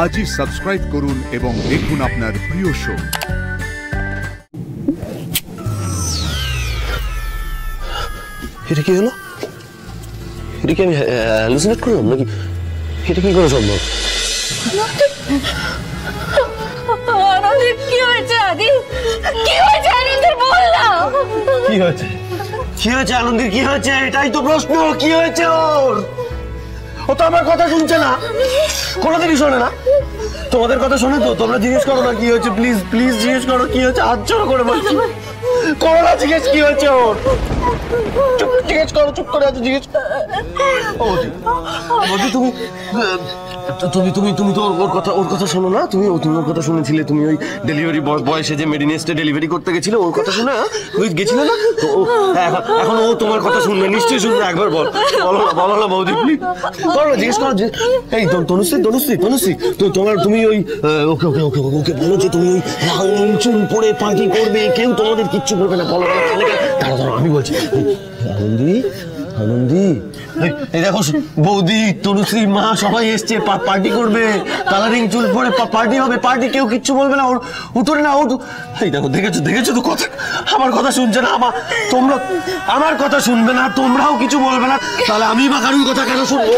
আজই সাবস্ক্রাইব করুন এবং দেখুন আপনার প্রিয় শো। এটা কি হলো? এটা কি আমি হ্যালুসিনেট করলাম নাকি? এটা কি করে সম্ভব? কি হয়েছে আদি? কি হয়েছে আনন্দের বল না। কি হয়েছে? কি হয়েছে আনন্দের? কি হয়েছে? এটাই তো প্রশ্ন। কি হয়েছে ওর? ও তো আমার কথা শুনছে না, কোনোদিনই শোনে না। তোমাদের কথা শোনে তো? তোমরা জিজ্ঞেস করো না কি হয়েছে, প্লিজ প্লিজ জিজ্ঞেস করো কি হয়েছে। হাত জোড় করে বলছি, করো না জিজ্ঞেস কি হয়েছে ওর। চুপ জিজ্ঞেস করো, চুপ করে আছে জিজ্ঞেস। তুমি তুমি তুমি তুমি তো ওর কথা শোনো না। তুমি ওর কথা শুনেছিলে। তুমি ওই ডেলিভারি বয়সে যে মেডিনেস্টে ডেলিভারি করতে গেছিলে ওর কথা শুনে ওই গেছিলে না? এখন ও তোমার কথা শুনবে, নিশ্চয়ই শুনবে। একবার বলো না বৌদি প্লিজ, বলো না, জিজ্ঞেস করো। এই তনুশ্রী তো তুমি ওই ওকে ওকে ওকে ওকে বলো যে তুমি ওই লাল চুল পরে পার্টি করবে, কেউ তোমাদের কিচ্ছু করবে না। বলো দাঁড়া আমি বলছি। আনন্দি এই দেখো বৌদি, তনুশ্রী, মা সবাই এসছে, পার্টি করবে, কালারিং চুল পরে পার্টি হবে। পার্টি কেউ কিচ্ছু বলবে না। ওর উঠোরে না। ওর এই দেখো, দেখেছো তো কথা, আমার কথা শুনছে না। তোমরা আমার কথা শুনবে না, তোমরাও কিছু বলবে না, তাহলে আমি বা কারুর কথা কেন শুনবো?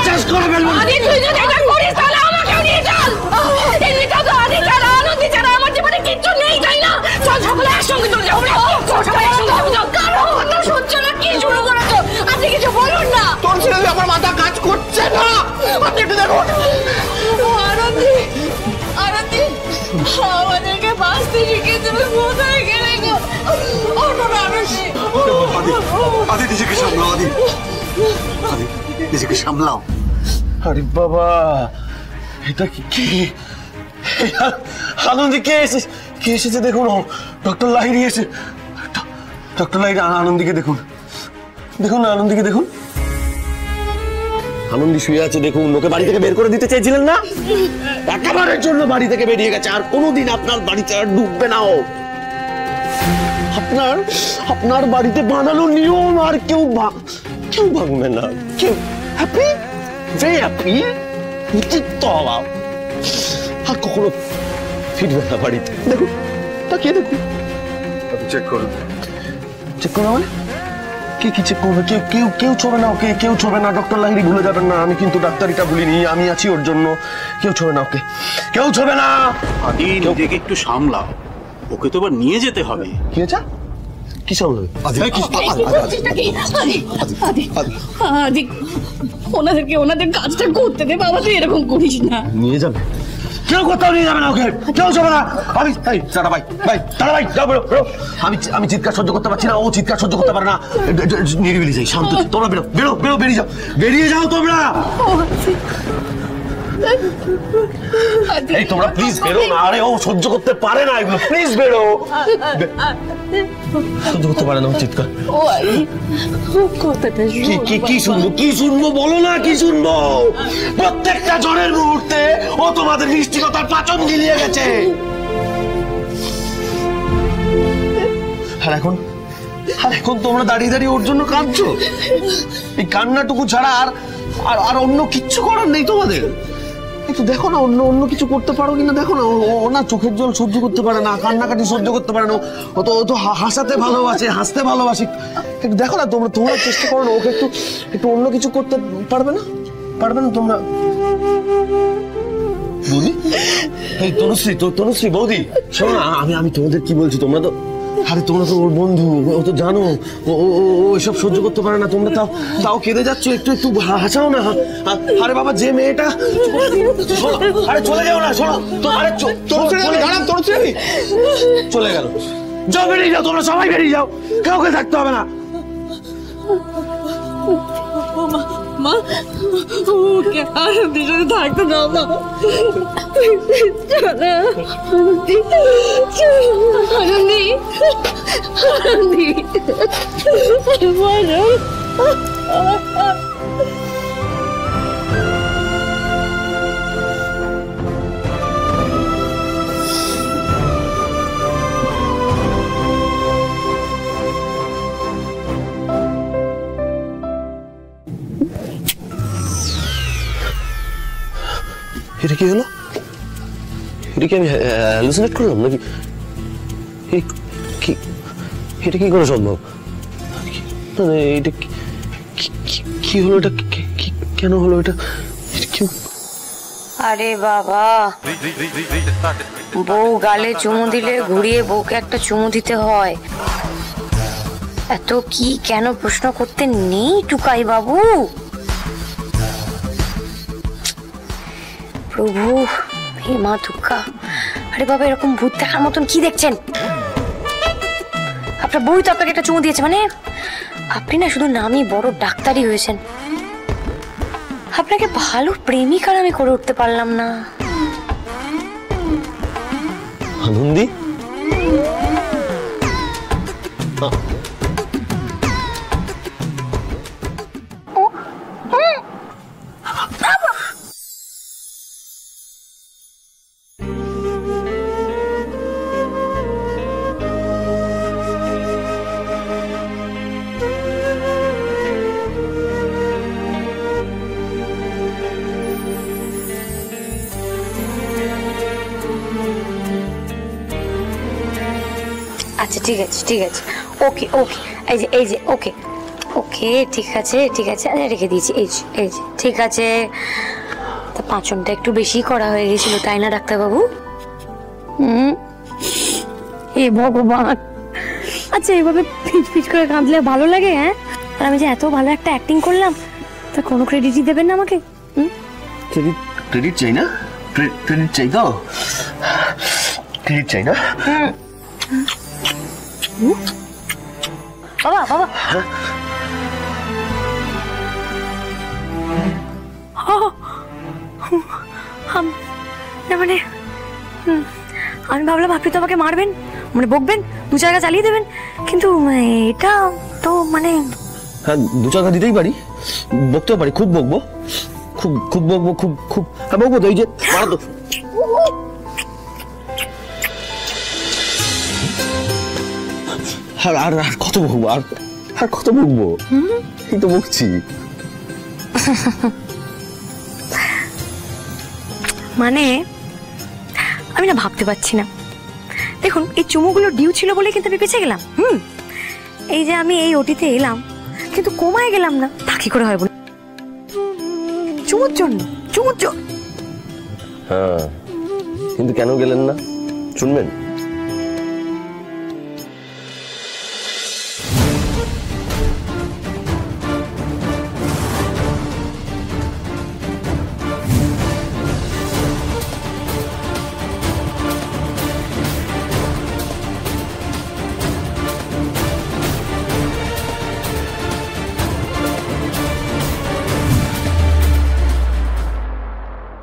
শেষ করে ফেলবো। কিচ্ছু নেই তাই না? চল সকলে একসঙ্গে চলে যাবো। শুনছো না? কি শুরু করেছো? আপনি কিছু বলুন না। তোর ছেলে আমার মাথা কাজ করছে না। আপনি একটু দেখুন। আনন্দি আমাদেরকে বাঁচতে শিখে তুমি কোথায় গেলে গো? আদি নিজেকে সামলাও। আদি নিজেকে সামলাও। আরে বাবা, এটা কি? আনন্দি কে এসেছে দেখুন। ডক্টর লাহিড়ী এসে। ডক্টর লাহিড়ী আনন্দিকে দেখুন। আনন্দিকে দেখুন। আনন্দি শুয়ে আছে দেখুন। ওকে বাড়ি থেকে বের করে দিতে চাইছিলেন না? একেবারের জন্য বাড়ি থেকে বেরিয়ে গেছে। আর কোনোদিন আপনার বাড়িতে আর ঢুকবে না ও। আপনার বাড়িতে বানানো নিয়ম আর কেউ ভাঙবে না। কেউ হ্যাপি, ভেরি হ্যাপি। উচিত তো হওয়া। আর কখনো ফিরবে না বাড়িতে। দেখুন, তাকিয়ে দেখুন। চেক করুন। চেক করো মানে? কি চেক করবে? কেউ ছোবে না ওকে, কেউ ছোবে না। ডক্টর লাহিড়ী ভুলে যাবেন না, আমি কিন্তু ডাক্তারিটা ভুলিনি। আমি আছি ওর জন্য। কেউ ছোবে না ওকে, কেউ ছোবে না। আদি নিজেকে একটু সামলাও, ওকে তো এবার নিয়ে যেতে হবে। কি হয়েছে? কি সামলাবে? ওনাদেরকে ওনাদের কাজটা করতে দে বাবা, তুই এরকম করিস না। নিয়ে যাবে? কেউ কোথাও নিয়ে যাবে না ওকে, কেউ যাবে না। আমি চিৎকার সহ্য করতে পারছি না, ও চিৎকার সহ্য করতে পারে না। নিরিবিলি যাই, শান্ত। তোমরা বেরো, বেরিয়ে যাও তোমরা। এই তোমরা প্লিজ বেরো না। আরে ও সহ্য করতে পারে না এগুলো, প্লিজ বেরো। সহ্য করতে পারে না ও চিৎকার। কি শুনবো বলো না? কি শুনবো? প্রত্যেকটা জ্বরের মুহূর্তে ও তোমাদের নিশ্চিততার পাচন গিলিয়ে গেছে। আর এখন তোমরা দাঁড়িয়ে ওর জন্য কাঁদছো। এই কান্নাটুকু ছাড়া আর অন্য কিচ্ছু করার নেই তোমাদের। একটু দেখো না, অন্য কিছু করতে পারো কিনা দেখো না। ও না চোখের জল সহ্য করতে পারে না, কান্নাকাটি সহ্য করতে পারে না। ও তো হাসাতে ভালোবাসে, হাসতে ভালোবাসে। একটু দেখো না, তোমরা চেষ্টা করো না। ওকে একটু অন্য কিছু করতে পারবে না তোমরা? বৌদি, এই তনুশ্রী বৌদি, শোনো না, আমি তোমাদের কি বলছি। তোমরা তো ওর বন্ধু, ও তো জানো ও এসব সহ্য করতে পারে না। তোমরা তাও কেঁদে যাচ্ছ, একটু হাসাও না। আরে বাবা, যে মেয়েটা, আরে চলে যাও না। শোনো, চলে গেল। যাও, বেরিয়ে যাও, তোমরা সবাই বেরিয়ে যাও, কাউকে থাকতে হবে না। মা, ওকে আনন্দির সাথে থাকতে দাও না। আনন্দি এটা কি হলো? এটা কি আমি হ্যালুসিনেট করলাম নাকি? এটা কি করে সম্ভব? এটা কি হলো? এটা কেন হলো? এটা কি? আরে বাবা, বউ গালে চুমু দিলে ঘুরিয়ে বউকে একটা চুমু দিতে হয়। এত কি কেন প্রশ্ন করতে নেই টুকাই বাবু। প্রভু, হে মা দুর্গা। আরে বাবা, এরকম ভূত দেখার মতন কি দেখছেন? আপনার বউই তো আপনাকে একটা চুমু দিয়েছে, মানে আপনি না শুধু নামই বড় ডাক্তারই হয়েছেন, আপনাকে ভালো প্রেমিকার আমি করে উঠতে পারলাম না। আনন্দি, আচ্ছা ঠিক আছে ঠিক আছে, ওকে ওকে, এই যে ওকে ওকে, ঠিক আছে ঠিক আছে, আচ্ছা রেখে দিয়েছি, এই যে ঠিক আছে। তা পাঁচনটা একটু বেশি করা হয়ে গেছিল তাই না ডাক্তারবাবু? এ ভগবান, আচ্ছা এইভাবে ফিচ ফিচ করে কাঁদলে ভালো লাগে? হ্যাঁ, আর আমি যে এত ভালো একটা অ্যাক্টিং করলাম তা কোনো ক্রেডিটই দেবেন না আমাকে? ক্রেডিট চাই না? ক্রেডিট চাই তো? ক্রেডিট চাই না? বাবা বাবা, মানে আমি ভাবলাম আপনি তো আমাকে মারবেন, মানে বকবেন, দু চাকা চালিয়ে দেবেন, কিন্তু এটা তো মানে হ্যাঁ, দু চাকা দিতেই পারি, বকতেও পারি, খুব বকবো, খুব বকবো, খুব হ্যাঁ বকবো তো। এই যে আর কত বকবো? আর কত বকবো? এই তো বকছি। মানে আমি না ভাবতে পারছি না। দেখুন, এই চুমুগুলো ডিউ ছিল বলে কিন্তু আমি বেঁচে গেলাম। এই যে আমি এই ওটিতে এলাম কিন্তু কমায় গেলাম না, তা কি করে হয় বলুন? চুমুর জন্য। হ্যাঁ, কিন্তু কেন গেলেন না শুনবেন?